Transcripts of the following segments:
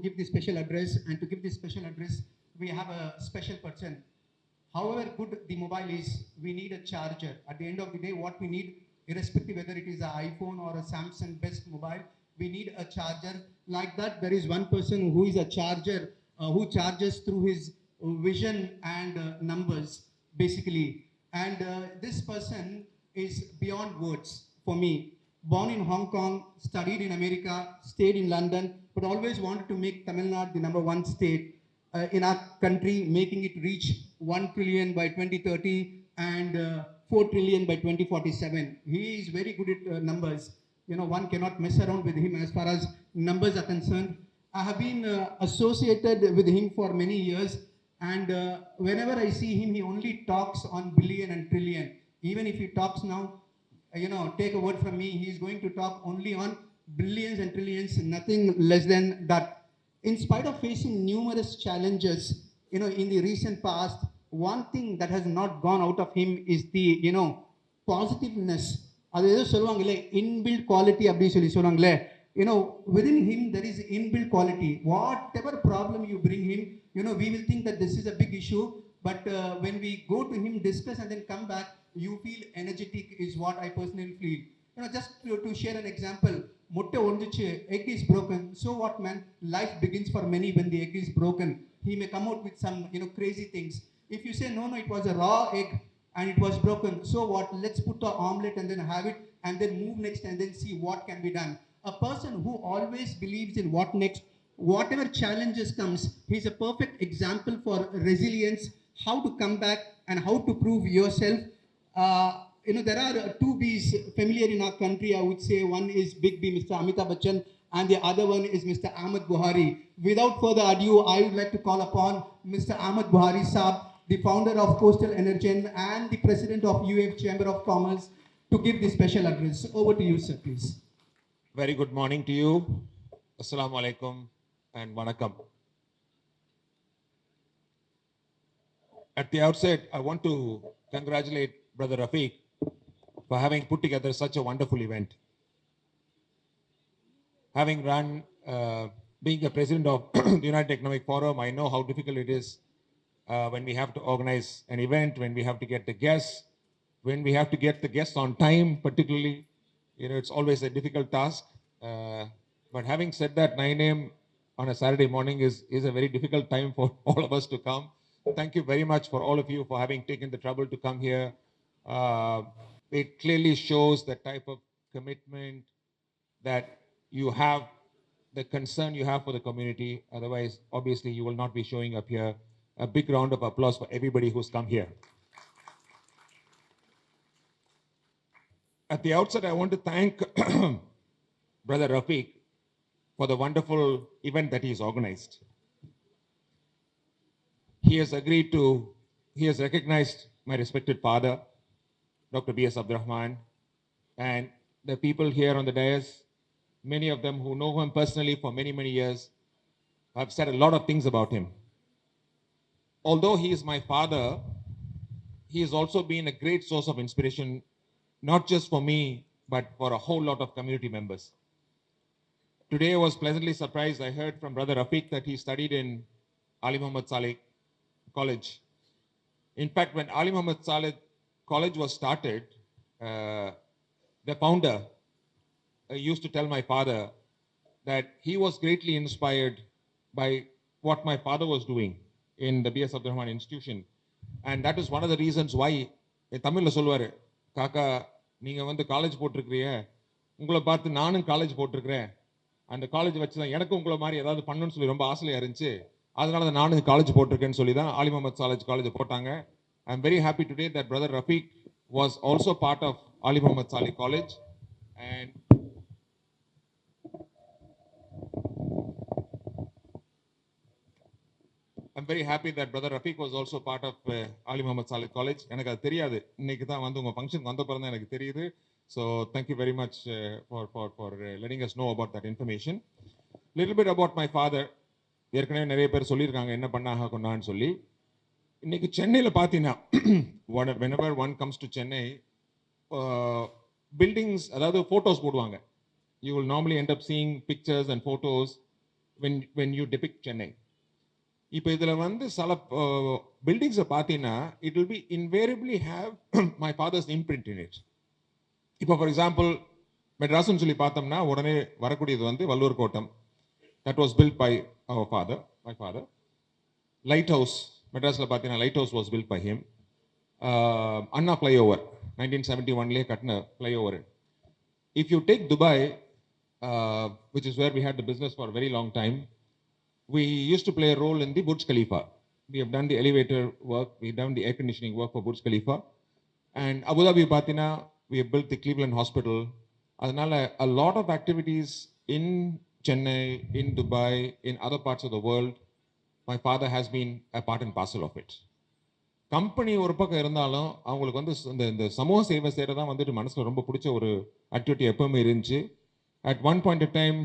give the special address, and to give this special address, we have a special person. However good the mobile is, we need a charger. At the end of the day, what we need, irrespective whether it is an iPhone or a Samsung best mobile, we need a charger. Like that, there is one person who is a charger, who charges through his vision and numbers, basically. And this person is beyond words for me. Born in Hong Kong, studied in America, stayed in London, but always wanted to make Tamil Nadu the #1 state in our country, making it reach 1 trillion by 2030 and 4 trillion by 2047. He is very good at numbers. You know, one cannot mess around with him as far as numbers are concerned. I have been associated with him for many years, and whenever I see him, he only talks on billion and trillion. Even if he talks now, take a word from me, he is going to talk only on billions and trillions, nothing less than that. In spite of facing numerous challenges, in the recent past, one thing that has not gone out of him is the, positiveness. அது ஏதோ சொல்லுவாங்களே inbuilt quality அப்படின்னு சொல்லி சொல்லுவாங்களே. Within him there is inbuilt quality. Whatever problem you bring him, we will think that this is a big issue, but when we go to him, discuss, and then come back, you feel energetic is what I personally feel. Just to share an example, mutte ondichu, egg is broken. So what, man? Life begins for many when the egg is broken. He may come out with some, crazy things. If you say, no, it was a raw egg and it was broken. So what? Let's put the omelette and then have it and then move next and then see what can be done. A person who always believes in what next, whatever challenges comes, he's a perfect example for resilience, how to come back and how to prove yourself. There are two Bs familiar in our country, I would say. One is Big B, Mr. Amitabh Bachchan, and the other one is Mr. Ahmed Buhari. Without further ado, I would like to call upon Mr. Ahmed Buhari Saab, the founder of Coastal Energen and the president of UF Chamber of Commerce, to give the special address. Over to you, sir, please. Very good morning to you. Assalamu alaikum and wanakam. At the outset, I want to congratulate Brother Rafiq for having put together such a wonderful event. Having run, being the president of the United Economic Forum, I know how difficult it is when we have to organize an event, when we have to get the guests, when we have to get the guests on time, particularly, it's always a difficult task. But having said that, 9 a.m. on a Saturday morning is a very difficult time for all of us to come. Thank you very much for all of you for having taken the trouble to come here. It clearly shows the type of commitment that you have, the concern you have for the community. Otherwise, obviously, you will not be showing up here. A big round of applause for everybody who's come here. At the outset, I want to thank Brother Rafiq for the wonderful event that he's organized. He has recognized my respected father, Dr. B.S. Abdurrahman, and the people here on the dais, many of them who know him personally for many, many years, have said a lot of things about him. Although he is my father, he has also been a great source of inspiration, not just for me, but for a whole lot of community members. Today I was pleasantly surprised. I heard from Brother Rafiq that he studied in Ali Muhammad Saleh College. In fact, when Ali Muhammad Saleh College was started, the founder used to tell my father that he was greatly inspired by what my father was doing in the B.S. Abdurrahman Institution. And that is one of the reasons why Tamil la solvaru, Kaka, நீங்க வந்து college போட்டிருக்கிறீங்க, உங்களை பார்த்து நானும் college போட்டிருக்கிறேன், அந்த college வச்சு தான் எனக்கு உங்களை மாதிரி ஏதாவது பண்ணணும்னு சொல்லி ரொம்ப ஆசையாக இருந்துச்சு, அதனால தான் நானும் காலேஜ் போட்டிருக்கேன்னு சொல்லி தான் ஆலி முகமது சாலேஜ் காலேஜ் போட்டாங்க. I am very happy today that brother Rafiq was also part of Ali Mohammed Saleh college. And I'm very happy that Brother Rafiq was also part of Ali Muhammad Saleh College. எனக்கு அது தெரியாது, இன்னைக்கு தான் வந்து உங்கள் ஃபங்க்ஷன் வந்த பிறகு தான் எனக்கு தெரியுது. So thank you very much for letting us know about that information. Little bit about my father. ஏற்கனவே நிறைய பேர் சொல்லியிருக்காங்க என்ன பண்ணாக கொண்டான்னு சொல்லி. இன்னைக்கு சென்னையில் பார்த்தீங்கன்னா whenever one comes to Chennai, buildings, அதாவது photos போடுவாங்க. You will normally end up seeing pictures and photos when you depict Chennai. இப்போ இதில் வந்து சில பில்டிங்ஸை பார்த்தீங்கன்னா it will be invariably have my father's imprint in it. இப்போ ஃபார் எக்ஸாம்பிள் மெட்ராஸ்னு சொல்லி பார்த்தோம்னா உடனே வரக்கூடியது வந்து வல்லூர் கோட்டம். That was built by my father. Lighthouse, மெட்ராஸில் பார்த்தீங்கன்னா light house was built by him. Anna flyover, 1971லே கட்டின flyover. If you take Dubai, which is where we had the business for a very long time, we used to play a role in the Burj Khalifa. We have done the elevator work, we have done the air conditioning work for Burj Khalifa. And Abu Dhabi Patina, we have built the Cleveland Hospital. Adanala, a lot of activities in Chennai, in Dubai, in other parts of the world, my father has been a part and parcel of it. Company ஒரு பக்கம் இருந்தாலும் அவங்களுக்கு வந்து இந்த சமூக சேவை செய்கிறதான் வந்துட்டு மனசில் ரொம்ப பிடிச்ச ஒரு ஆக்டிவிட்டி எப்பவுமே இருந்துச்சு. At one point of time,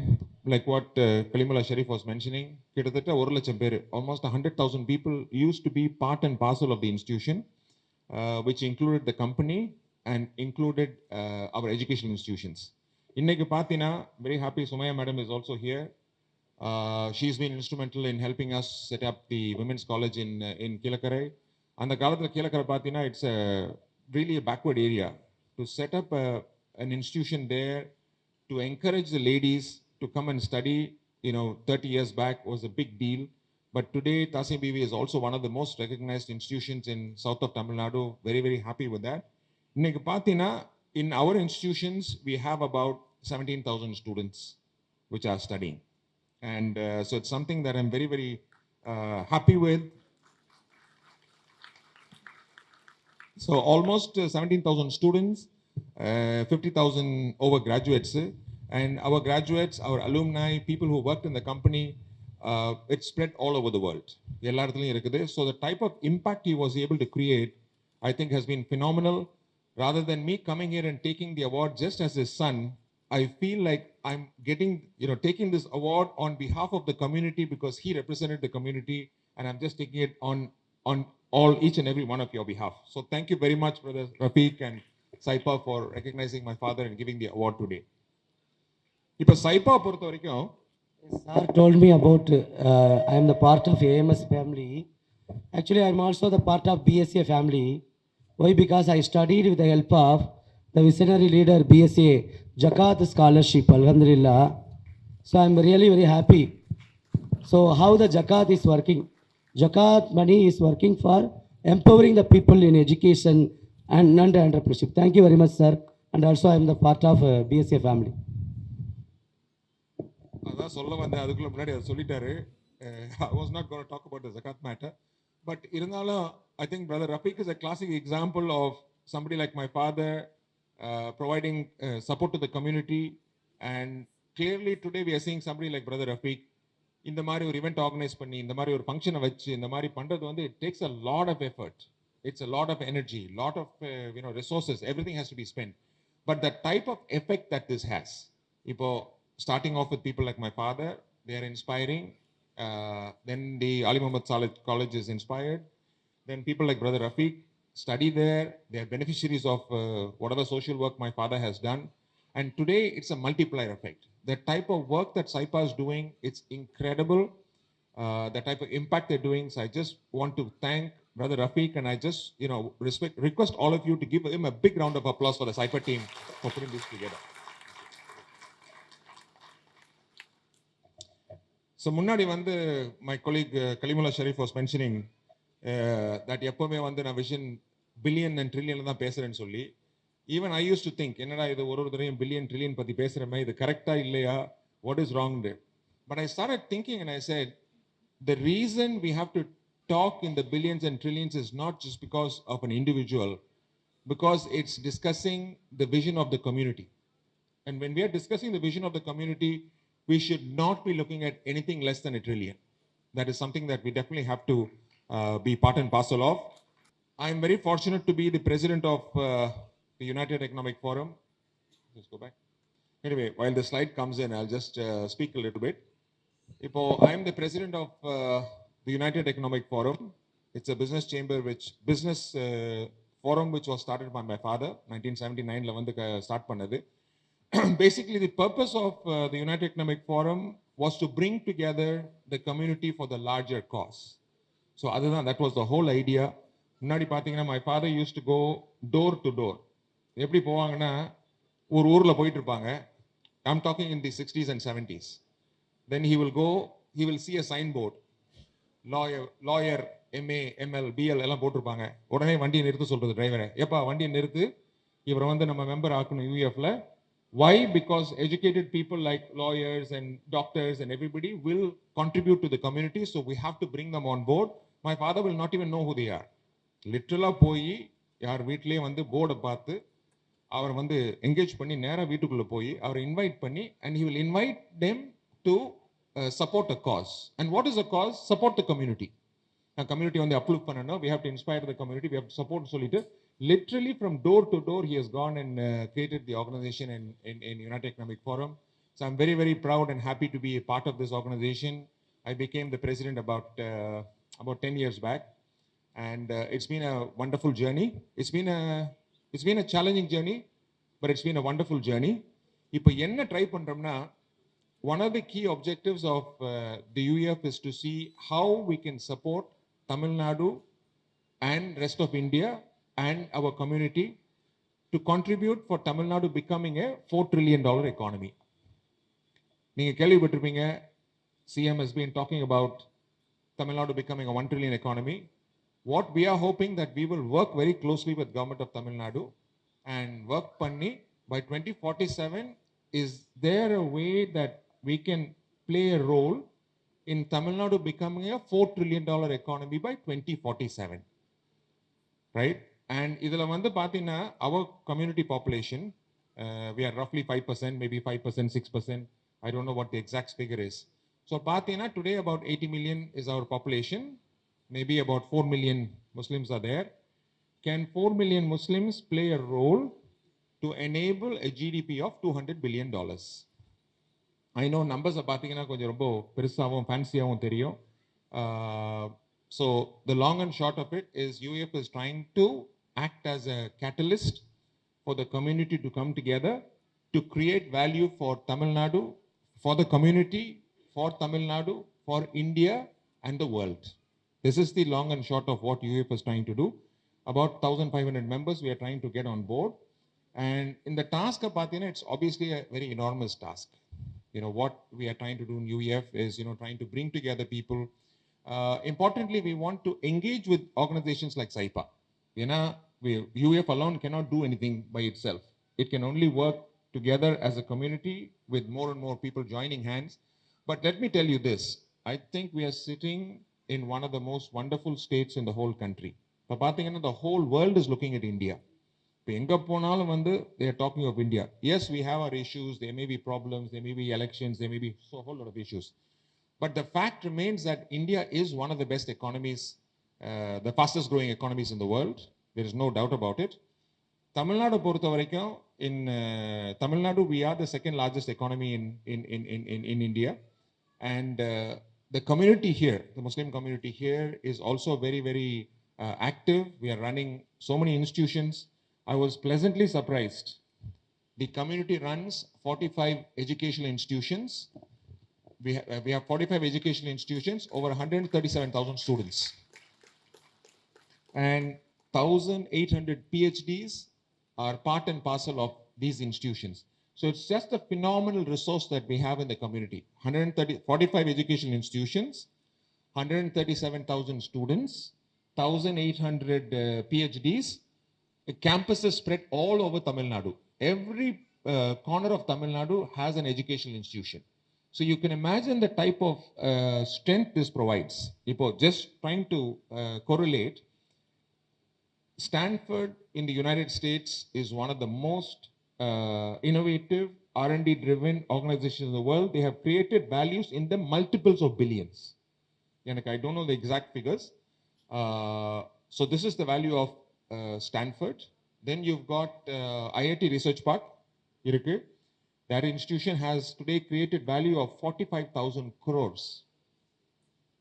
like what Kalimullah Sharif was mentioning, கிட்டத்தட்ட 1,00,000 பேர், almost 100,000 people used to be part and parcel of the institution, which included the company and included our educational institutions. இன்னைக்கு பார்த்தீங்கன்னா, very happy Sumaya madam is also here. She's been instrumental in helping us set up the women's college in Kilakarai. அந்த காலத்தில் கீழக்கரை பார்த்தீங்கன்னா, it's really a backward area. To set up an institution there to encourage the ladies to come and study, 30 years back was a big deal. But today, Tasim Bibi is also one of the most recognized institutions in south of Tamil Nadu. Very, very happy with that. இன்னைக்கு பார்த்தீங்கன்னா, in our institutions, we have about 17,000 students which are studying. And so it's something that I'm very, very happy with. So almost 17,000 students, 50,000 over graduates, and our graduates, our alumni, people who worked in the company, it's spread all over the world. So the type of impact he was able to create, I think, has been phenomenal. Rather than me coming here and taking the award just as his son, I feel like I'm getting, taking this award on behalf of the community because he represented the community, and I'm just taking it on each and every one of your behalf. So thank you very much, Brother Rafiq and SYPA, for recognizing my father and giving the award today. Ipa SYPA பொறுத்த வரைக்கும், sir told me about I am the part of AMS family. Actually, I am also the part of BSA family. Why? Because I studied with the help of the visionary leader BSA Zakat scholarship, alhamdulillah. So I am really very happy. So how the Zakat is working? Zakat money is working for empowering the people in education and entrepreneurship. Thank you very much, sir. And also I am the part of BSA family. அதான் சொல்ல வந்தேன், அதுக்குள்ள முன்னாடி அதை சொல்லிட்டாரு. I was not going to talk about the Zakat matter, but இருந்தாலும் I think Brother Rafiq is a classic example of somebody like my father providing support to the community, and clearly today we are seeing somebody like Brother Rafiq இந்த மாதிரி ஒரு event organise பண்ணி இந்த மாதிரி ஒரு ஃபங்க்ஷனை வச்சு இந்த மாதிரி பண்ணுறது வந்து it takes a lot of effort. It's a lot of energy, lot of resources, everything has to be spent. But the type of effect that this has, இப்போ starting off with people like my father, they are inspiring. Then the Ali Muhammad Saleh College is inspired. Then people like Brother Rafiq study there. They are beneficiaries of whatever social work my father has done. And today it's a multiplier effect. The type of work that SYPA is doing, it's incredible. The type of impact they're doing. So I just want to thank Brother Rafiq, and I just, request all of you to give him a big round of applause for the SYPA team for putting this together. So முன்னாடி வந்து my colleague Kalimullah Sharif was mentioning that எப்பவுமே வந்து நான் vision billion and ட்ரில்லியன்ல தான் பேசுறேன்னு சொல்லி. Even I used to think, என்னடா இது ஒரு தடவையும் பில்லியன் ட்ரில்லியன் பத்தி பேசுறமே, இது கரெக்டா இல்லையா, what is wrong there? But I started thinking and I said, the reason we have to talk in the billions and trillions is not just because of an individual, because it's discussing the vision of the community. And when we are discussing the vision of the community, we should not be looking at anything less than a trillion. That is something that we definitely have to be part and parcel of. I am very fortunate to be the president of the United Economic Forum. Just go back. Anyway, while the slide comes in, I'll just speak a little bit. I am the president of the United Economic Forum. It's a business chamber, business forum which was started by my father, 1979 la start pannadu. Basically, the purpose of the United Economic Forum was to bring together the community for the larger cause. So other than that was the whole idea. முன்னாடி பார்த்தீங்கன்னா my father used to go door to door. எப்படி போவாங்கன்னா ஒரு ஊர்ல போயிட்டு இருப்பாங்க. I'm talking in the 60s and 70s. Then he will go, he will see a signboard. Lawyer, MA, ML, BL எல்லாம் போட்டிருப்பாங்க. உடனே வண்டியை நிறுத்த சொல்றது டிரைவரை. ஏப்பா வண்டியை நிறுத்து, இவரை வந்து நம்ம மெம்பர் ஆக்கணும் யூஎஃப்ல. Why? Because educated people like lawyers and doctors and everybody will contribute to the community, so we have to bring them on board. My father will not even know who they are. Literally போய் யார் வீட்டிலேயே வந்து போர்டை பார்த்து அவர் வந்து engage பண்ணி நேராக வீட்டுக்குள்ளே போய் அவரை இன்வைட் பண்ணி and he will invite them to support a cause. And what is a cause? Support the community. Community வந்து uplift பண்ணணும், we have to inspire the community, we have to support சொல்லிட்டு literally from door to door he has gone and created the organization in United Economic Forum. So I'm very, very proud and happy to be a part of this organization. I became the president about 10 years back, and it's been a wonderful journey. It's been a challenging journey, but it's been a wonderful journey. இப்போ என்ன try பண்றோம்னா, one of the key objectives of the UEF is to see how we can support Tamil Nadu and rest of India and our community to contribute for Tamil Nadu becoming a $4 trillion economy. நீங்க கேள்விப்பட்டிருப்பீங்க, CM has been talking about Tamil Nadu becoming a 1 trillion economy. What we are hoping that we will work very closely with government of Tamil Nadu and work panni by 2047. Is there a way that we can play a role in Tamil Nadu becoming a $4 trillion economy by 2047? Right? And idhula vandu pathina our community population, we are roughly 5%, maybe 5%, 6%. I don't know what the exact figure is. So pathina today about 80 million is our population. Maybe about 4 million Muslims are there. Can 4 million Muslims play a role to enable a GDP of $200 billion? I know numbers are pathina konjam romba perusavum fancyavum theriyum. So the long and short of it is UEF is trying to act as a catalyst for the community to come together to create value for Tamil Nadu, for the community, for Tamil Nadu, for India and the world. This is the long and short of what UEF is trying to do. About 1,500 members we are trying to get on board. And in the task of Pathina, it's obviously a very enormous task. You know, what we are trying to do in UEF is, you know, trying to bring together people. Importantly, we want to engage with organizations like SYPA. You know, UEF alone cannot do anything by itself. It can only work together as a community with more and more people joining hands. But let me tell you this, I think we are sitting in one of the most wonderful states in the whole country. The whole world is looking at India. They are talking of India. Yes, we have our issues, there may be problems, there may be elections, there may be a whole lot of issues. But the fact remains that India is one of the best economies, the fastest growing economies in the world. There is no doubt about it. Tamil Nadu பொறுத்த வரைக்கும், in Tamil Nadu we are the second largest economy in India, and the community here, the Muslim community here is also very, very active. We are running so many institutions. I was pleasantly surprised. The community runs 45 educational institutions. We have 45 educational institutions, over 137,000 students, and 1,800 PhDs are part and parcel of these institutions. So it's just a phenomenal resource that we have in the community. 45 educational institutions, 137,000 students, 1,800 PhDs, campuses spread all over Tamil Nadu. Every corner of Tamil Nadu has an educational institution. So you can imagine the type of strength this provides. Just trying to correlate, Stanford in the United States is one of the most innovative R&D driven organizations in the world. They have created values in the multiples of billions. I don't know the exact figures. So this is the value of Stanford. Then you've got IIT Research Park. That institution has today created value of 45,000 crores.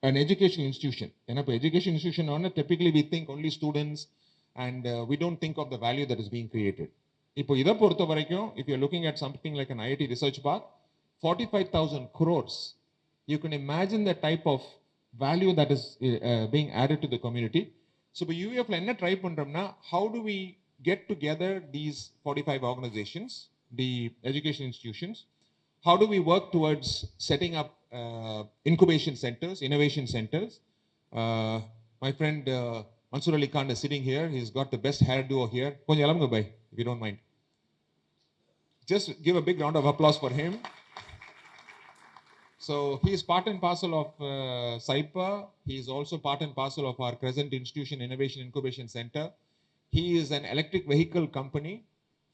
An educational institution. Education institution, typically we think only students, and we don't think of the value that is being created. If you're looking at something like an IIT Research Park, 45,000 crores you can imagine the type of value that is being added to the community. So by UEF la enna try pandromna, how do we get together these 45 organizations, the education institutions? How do we work towards setting up incubation centers, innovation centers? My friend Mansur Ali Khan is sitting here. He's got the best hairdo here. Konja elamga bhai, if you don't mind. Just give a big round of applause for him. So he is part and parcel of SYPA. He is also part and parcel of our Crescent Institution Innovation Incubation Center. He is an electric vehicle company.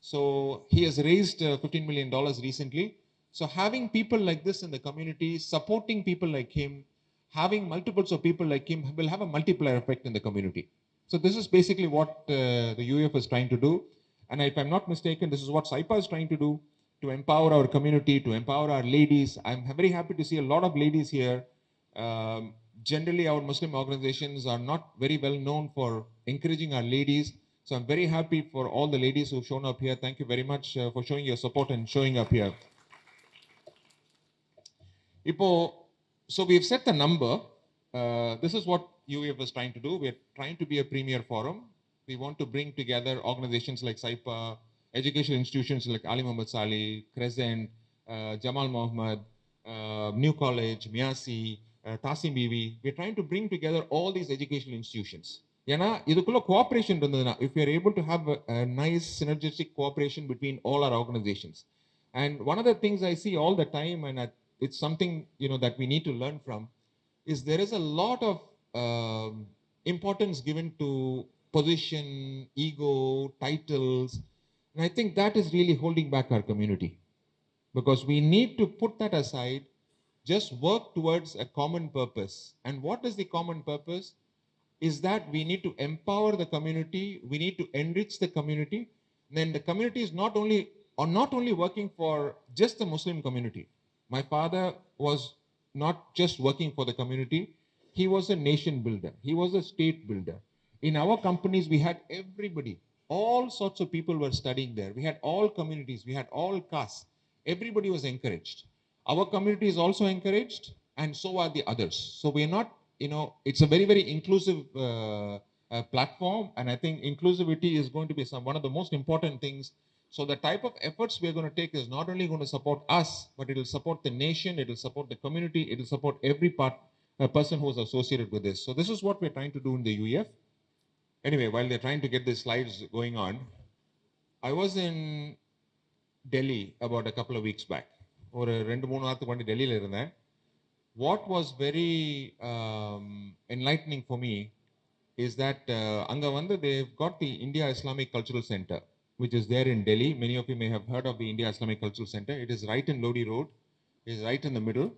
So he has raised $15 million recently. So having people like this in the community, supporting people like him, having multiples of people like him will have a multiplier effect in the community. So this is basically what the UEF is trying to do. And if I'm not mistaken, this is what SYPA is trying to do, to empower our community, to empower our ladies. I'm very happy to see a lot of ladies here. Generally, our Muslim organizations are not very well known for encouraging our ladies. So I'm very happy for all the ladies who've shown up here. Thank you very much for showing your support and showing up here. So we've set the number. This is what UEF is trying to do. We're trying to be a premier forum. We want to bring together organizations like SYPA, educational institutions like Ali Muhammad Salih, Crescent, Jamal Mohammed, New College, Miasi, Tasim Bibi. We're trying to bring together all these educational institutions. Cooperation, if we are able to have a nice synergistic cooperation between all our organizations. And one of the things I see all the time, and it's something that we need to learn from, is there is a lot of importance given to position, ego, titles. And I think that is really holding back our community, because we need to put that aside, just work towards a common purpose. And what is the common purpose? Is that we need to empower the community, we need to enrich the community. Then the community is not only working for just the Muslim community. My father was not just working for the community, he was a nation builder, he was a state builder. In our companies, we had everybody, all sorts of people were studying there. We had all communities, we had all castes. Everybody was encouraged. Our community is also encouraged, and so are the others. So we're not, it's a very, very inclusive platform, and I think inclusivity is going to be one of the most important things. So the type of efforts we're going to take is not only going to support us, but it will support the nation, it will support the community, it will support every person who is associated with this. So this is what we're trying to do in the UEF. Anyway, while they're trying to get the slides going on, I was in Delhi about a couple of weeks back. Or Delhi. What was very enlightening for me is that they've got the India Islamic Cultural Center, which is there in Delhi. Many of you may have heard of the India Islamic Cultural Center. It is right in Lodi Road. It is right in the middle.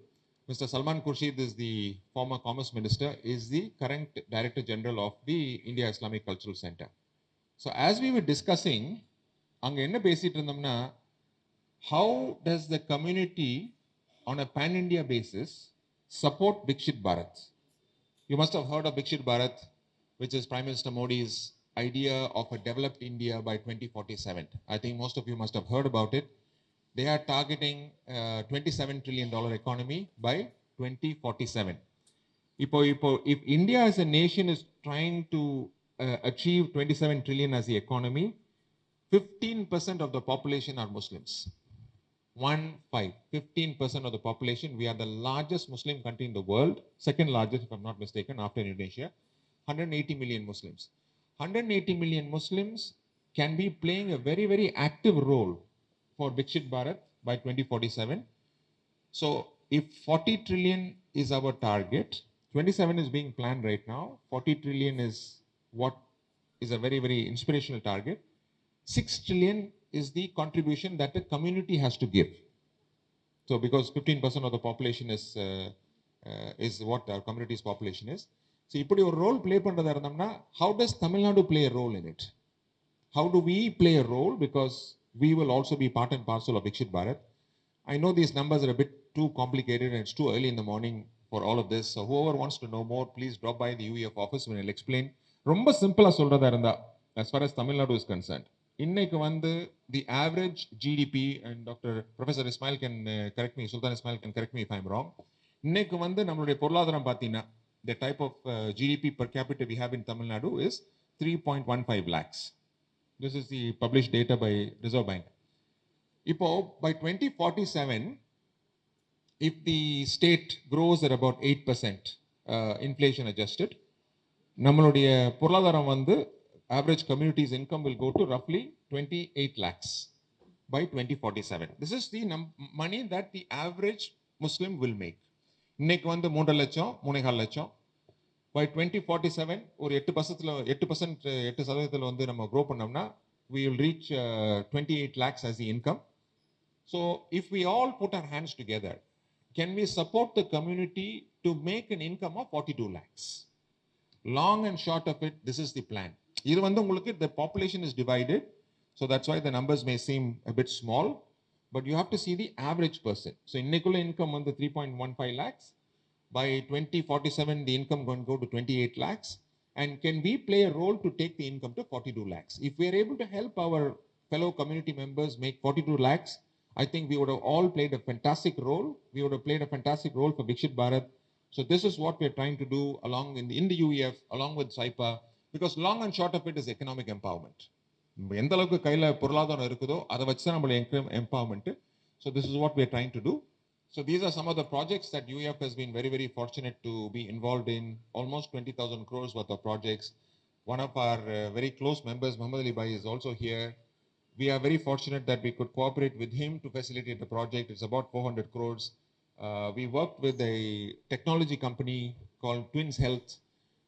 Mr. Salman Khurshid is the former Commerce Minister, is the current Director General of the India Islamic Cultural Center. So as we were discussing, how does the community on a pan-India basis support Viksit Bharat? You must have heard of Viksit Bharat, which is Prime Minister Modi's idea of a developed India by 2047. I think most of you must have heard about it. They are targeting $27 trillion economy by 2047. If India as a nation is trying to achieve 27 trillion as the economy, 15% of the population are Muslims. 15% of the population. We are the largest Muslim country in the world, second largest if I'm not mistaken after Indonesia. 180 million Muslims. 180 million Muslims can be playing a very, very active role for Viksit Bharat by 2047. So if 40 trillion is our target, 27 is being planned right now. 40 trillion is what is a very, very inspirational target. 6 trillion is the contribution that the community has to give. So because 15% of the population is what our community's population is. So if you role play how does Tamil Nadu play a role in it? How do we play a role? Because we will also be part and parcel of Viksit Bharat. I know these numbers are a bit too complicated and it's too early in the morning for all of this. So whoever wants to know more, please drop by the UEF office when I'll explain. Romba simple as far as Tamil Nadu is concerned. The average GDP, and Professor Ismail can correct me, Sultan Ismail can correct me if I'm wrong. இன்னைக்கு வந்து நம்மளுடைய பொருளாதாரம் பார்த்தீங்கன்னா the type of GDP per capita we have in Tamil Nadu is 3.15 lakhs. This is the published data by Reserve Bank. Ipo by 2047, if the state grows at about 8% inflation adjusted, நம்மளுடைய பொருளாதாரம் வந்து average community's income will go to roughly 28 lakhs by 2047. This is the money that the average Muslim will make. இன்னைக்கு வந்து 3 லட்சம் 3.5 லட்சம் by 2047 ஒரு 8% வந்து நம்ம grow பண்ணோம்னா we will reach 28 lakhs as the income. So if we all put our hands together, can we support the community to make an income of 42 lakhs? Long and short of it, this is the plan. இது வந்து உங்களுக்கு the population is divided, so that's why the numbers may seem a bit small, but you have to see the average person. So இன்னைக்குள்ள income வந்து 3.15 lakhs. By 2047, the income going to go to 28 lakhs. And can we play a role to take the income to 42 lakhs? If we are able to help our fellow community members make 42 lakhs, I think we would have all played a fantastic role. We would have played a fantastic role for Vikshit Bharat. So this is what we are trying to do along in the UEF, along with SYPA, because long and short of it is economic empowerment. எந்த அளவுக்கு கையில பொருளாதாரம் இருக்குதோ அதை வச்சு தான் நம்மளுடைய empowerment. So this is what we are trying to do. So these are some of the projects that UEF has been very, very fortunate to be involved in. Almost 20,000 crores worth of projects. One of our very close members, Muhammad Ali Bhai, is also here. We are very fortunate that we could cooperate with him to facilitate the project. It's about 400 crores. We worked with a technology company called Twins Health.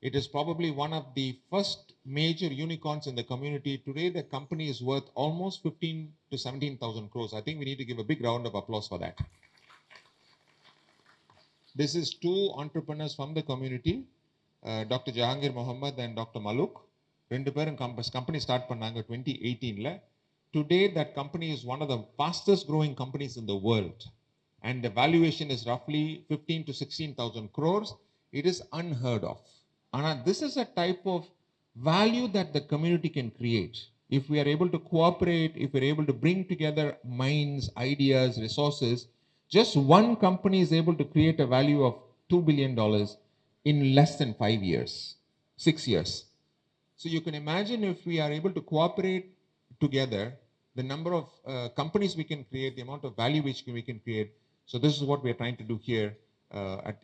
It is probably one of the first major unicorns in the community. Today, the company is worth almost 15 to 17,000 crores. I think we need to give a big round of applause for that. This is two entrepreneurs from the community, Dr. Jahangir Mohammed and Dr. Maluk. ரெண்டு பேரும் company start பண்ணாங்க 2018ல. Today that company is one of the fastest growing companies in the world, and the valuation is roughly 15 to 16,000 crores. It is unheard of. And this is a type of value that the community can create if we are able to cooperate, if we are able to bring together minds, ideas, resources. Just one company is able to create a value of $2 billion in less than 5 years, 6 years. So you can imagine if we are able to cooperate together, the number of companies we can create, the amount of value which we can create. So this is what we are trying to do here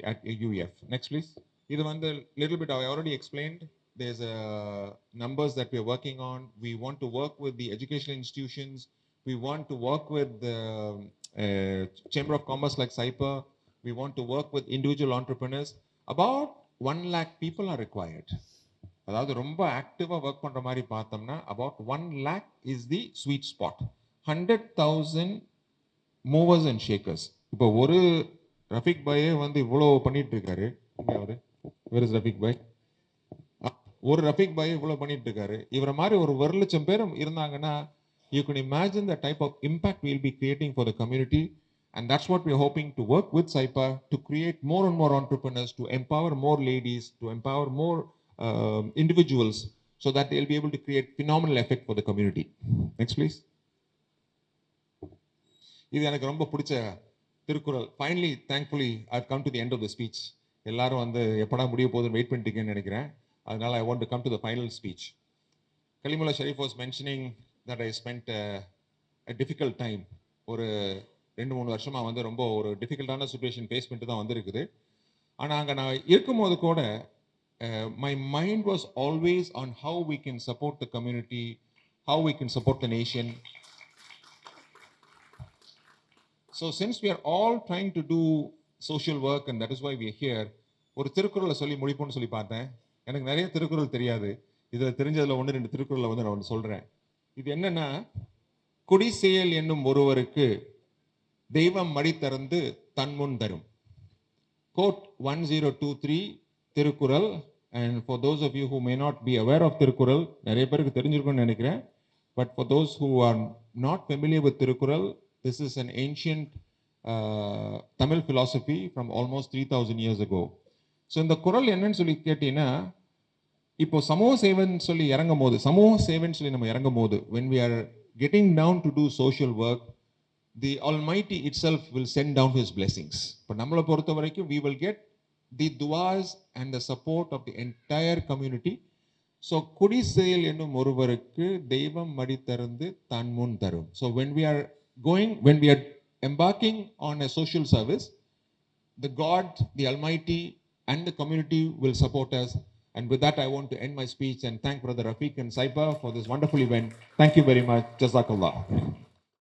at UEF. Next, please. Either one, the little bit I already explained. There's numbers that we are working on. We want to work with the educational institutions. We want to work with the Chamber of Commerce like SYPA. We want to work with individual entrepreneurs. About 1 lakh people are required. அதாவது ரொம்ப ஆக்டிவா work பண்ற மாதிரி பார்த்தோம்னா about 1 lakh is the sweet spot. 100,000 movers and shakers. இப்போ ஒரு ரஃபிக் பாயே வந்து இவ்வளவு பண்ணிட்டு இருக்காரு. Where is ரஃபிக் பாய்? ஒரு ரஃபிக் பாய் இவ்வளவு பண்ணிட்டு இருக்காரு. இவரை மாதிரி ஒரு 1,00,000 பேர் இருந்தாங்கன்னா you can imagine the type of impact we'll be creating for the community. And that's what we're hoping to work with SYPA to create more and more entrepreneurs, to empower more ladies, to empower more individuals, so that they'll be able to create phenomenal effect for the community. Next, please. இது எனக்கு ரொம்ப பிடிச்ச Thirukkural. Finally, thankfully, I've come to the end of the speech. எல்லாரும் வந்து எப்படா முடிய போகுதுன்னு wait பண்ணிட்டீங்கன்னு நினைக்கிறேன். அதனால I want to come to the final speech. Kalimullah Sharif was mentioning that I spent a difficult time. ஒரு 2-3 வருஷமா வந்து ரொம்ப ஒரு டிஃபிகல்ட்டான சுச்சுவேஷன் ஃபேஸ் பண்ணிட்டு தான் வந்திருக்குது. ஆனால் அங்கே நான் இருக்கும்போது கூட my mind was always on how we can support the community, how we can support the nation. So since we are all trying to do social work and that is why we are here, ஒரு திருக்குறளை சொல்லி முடிப்போம்னு சொல்லி பார்த்தேன். எனக்கு நிறைய திருக்குறள் தெரியாது. இதில் தெரிஞ்சதில் 1-2 திருக்குறளை வந்து நான் சொல்கிறேன். இது என்னன்னா, குடி செயல் என்னும் ஒருவருக்கு தெய்வம் மடி திறந்து தன்முன் தரும். Quote 1023 Thirukkural. And for those of you who may not be aware of Thirukkural, நிறைய பேருக்கு தெரிஞ்சிருக்கும்னு நினைக்கிறேன். But for those who are not familiar with Thirukkural, this is an ancient Tamil philosophy from almost 3,000 years ago. So இந்த குறள் என்னன்னு சொல்லி கேட்டீங்கன்னா, இப்போ சமூக சேவைன்னு சொல்லி இறங்கும் போது, when we are getting down to do social work, the Almighty itself will send down His blessings. But நம்மளை பொறுத்த வரைக்கும் we will get the duas and the support of the entire community. So குடிசெயல் என்னும் ஒருவருக்கு தெய்வம் மடி திறந்து தன் முன் தரும். So when we are embarking on a social service, the God, the Almighty and the community will support us. And with that, I want to end my speech and thank Brother Rafiq and SYPA for this wonderful event. Thank you very much. Jazakallah.